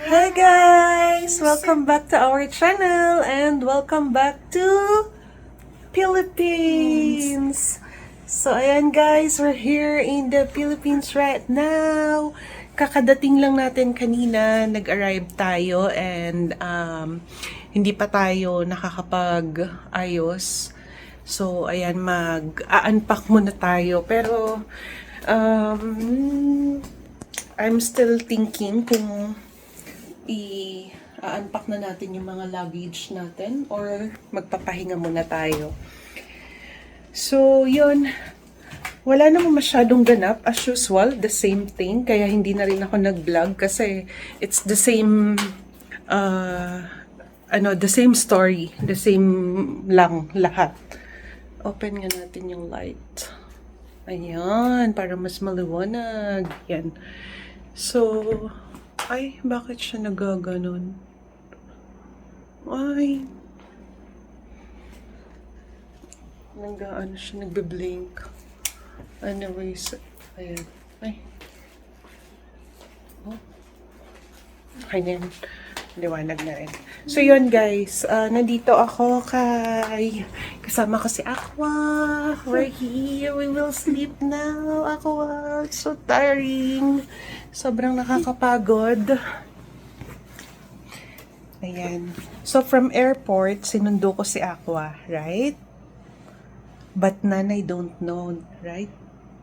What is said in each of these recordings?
Hi guys! Welcome back to our channel and welcome back to Philippines! So ayan guys, we're here in the Philippines right now. Kakadating lang natin kanina, nag-arrive tayo and hindi pa tayo nakakapag-ayos. So ayan, mag-a-unpack muna tayo. Pero I'm still thinking kung i-unpack na natin yung mga luggage natin or magpapahinga muna tayo. So, yun. Wala namang masyadong ganap. As usual, the same thing. Kaya hindi na rin ako nag-vlog kasi it's the same the same story. The same lang lahat. Open nga natin yung light. Ayan, para mas maliwanag. Yan. So, ay, bakit siya nagaganon? Ay. Siya, nagbe-blink. Anyways, ayan. Ay. Oh. Okay na yan. Liwanag na rin. So, yun guys. Nandito ako kasama ko si Aqua. We're here. We will sleep now. Aqua. It's so tiring. Sobrang nakakapagod. Ayan. So, from airport, sinundo ko si Aqua, right? But Nanay don't know, right?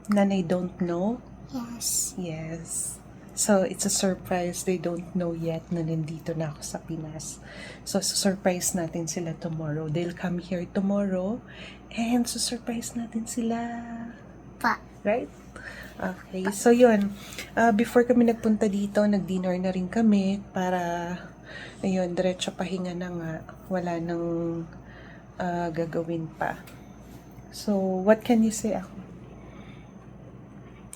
Nanay don't know? Yes. Yes. So, it's a surprise. They don't know yet na nandito na ako sa Pinas. So, surprise natin sila tomorrow. They'll come here tomorrow. And surprise natin sila. Pa. Right? Okay. So, yun. Before kami nagpunta dito, nag-dinner na rin kami para, ayun, diretso pahinga na nga. Wala nang gagawin pa. So, what can you say ako?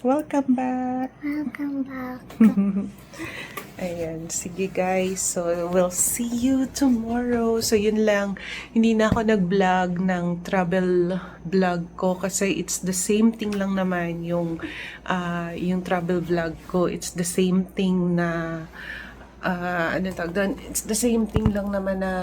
Welcome back! Welcome back. Ayan, sige guys. So, we'll see you tomorrow. So, yun lang. Hindi na ako nag-vlog ng travel vlog ko kasi it's the same thing lang naman yung travel vlog ko. It's the same thing na it's the same thing lang naman na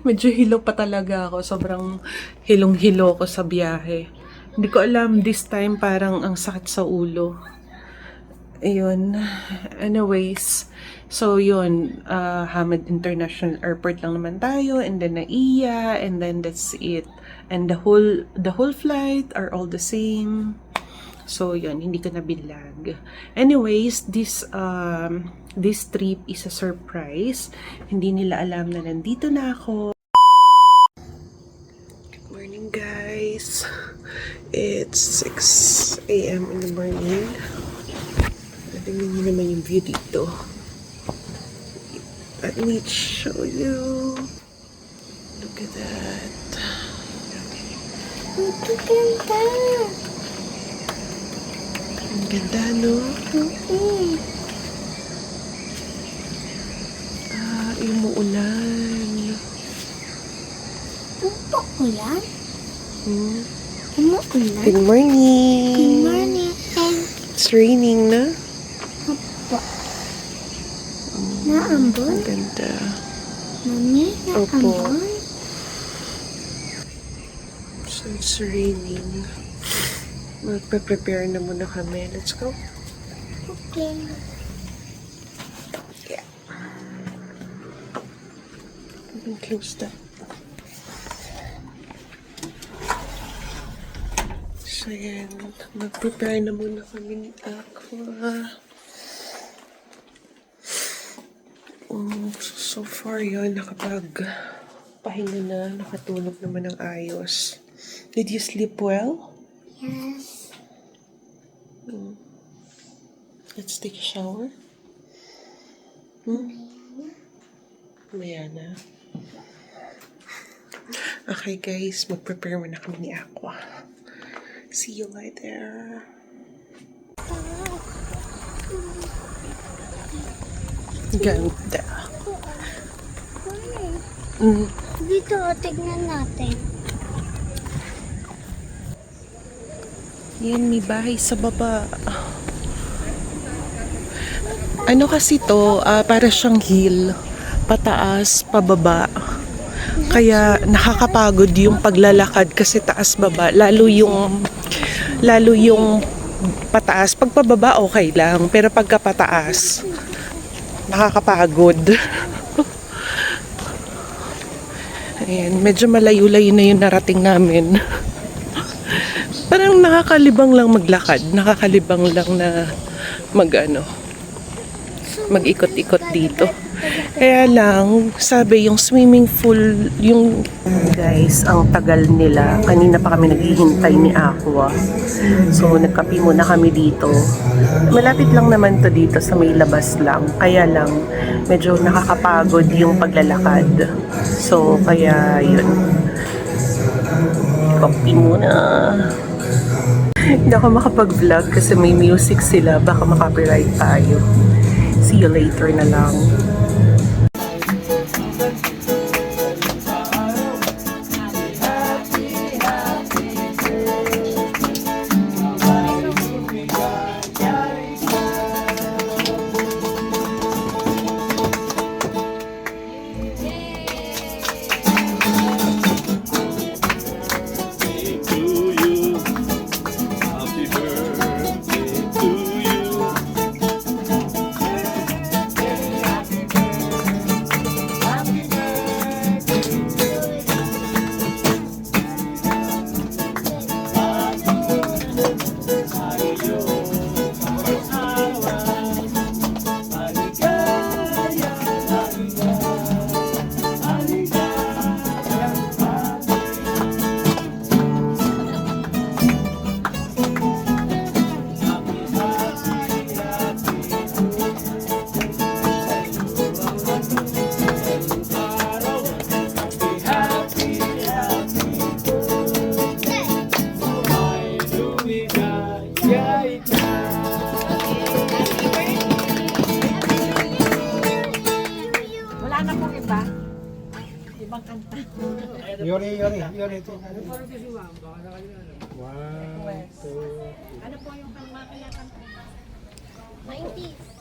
medyo hilo pa talaga ako. Sobrang hilong-hilo ko sa biyahe. Hindi ko alam, this time parang ang sakit sa ulo. Ayun. Anyways, so yun, Hamad International Airport lang naman tayo, and then Naiya, and then that's it. And the whole flight are all the same. So, yun, hindi ko na bilag. Anyways, this trip is a surprise. Hindi nila alam na nandito na ako. Good morning, guys. It's 6 a.m. in the morning. Tingnan niyo naman yung view dito. Let me show you. Look at that. Ito ganda. Ang ganda, no? Umuulan. Umuulan? Umuulan? Good morning. Good morning. It's raining na. Opo. Naambon? Ang ganda. Mami, naambon? So, it's raining. Magpe-prepare na muna kami. Let's go. Okay. Yeah. You can close that. So, yan. Mag-prepare na muna kami ni Aqua. So far yun, nakapag-pahinga na, nakatulog naman ng ayos. Did you sleep well? Yes. Let's take a shower. Maya na. Okay guys, mag-prepare muna kami ni Aqua. See you later. Ganda. Dito, tignan natin. Yan, may bahay sa baba. Ano kasi to, para siyang hill. Pataas, pababa. Kaya nakakapagod yung paglalakad kasi taas baba. Lalo yung pataas. Pag pababa, okay lang. Pero pagka pataas, nakakapagod. Ayan, medyo malayo-layo na yung narating namin. Parang nakakalibang lang maglakad. Nakakalibang lang na mag-ikot-ikot dito. Kaya lang, sabi yung swimming pool, yung guys, ang tagal nila. Kanina pa kami naghihintay ni Aqua. So, nagkape muna kami dito. Malapit lang naman to dito sa may labas lang. Kaya lang, medyo nakakapagod yung paglalakad. So, kaya yun. Kape muna. Hindi ako makapag-vlog kasi may music sila. Baka makapiright tayo. See you later na lang. Yori. One, two. Ano po yung kang makina kanta? 90s.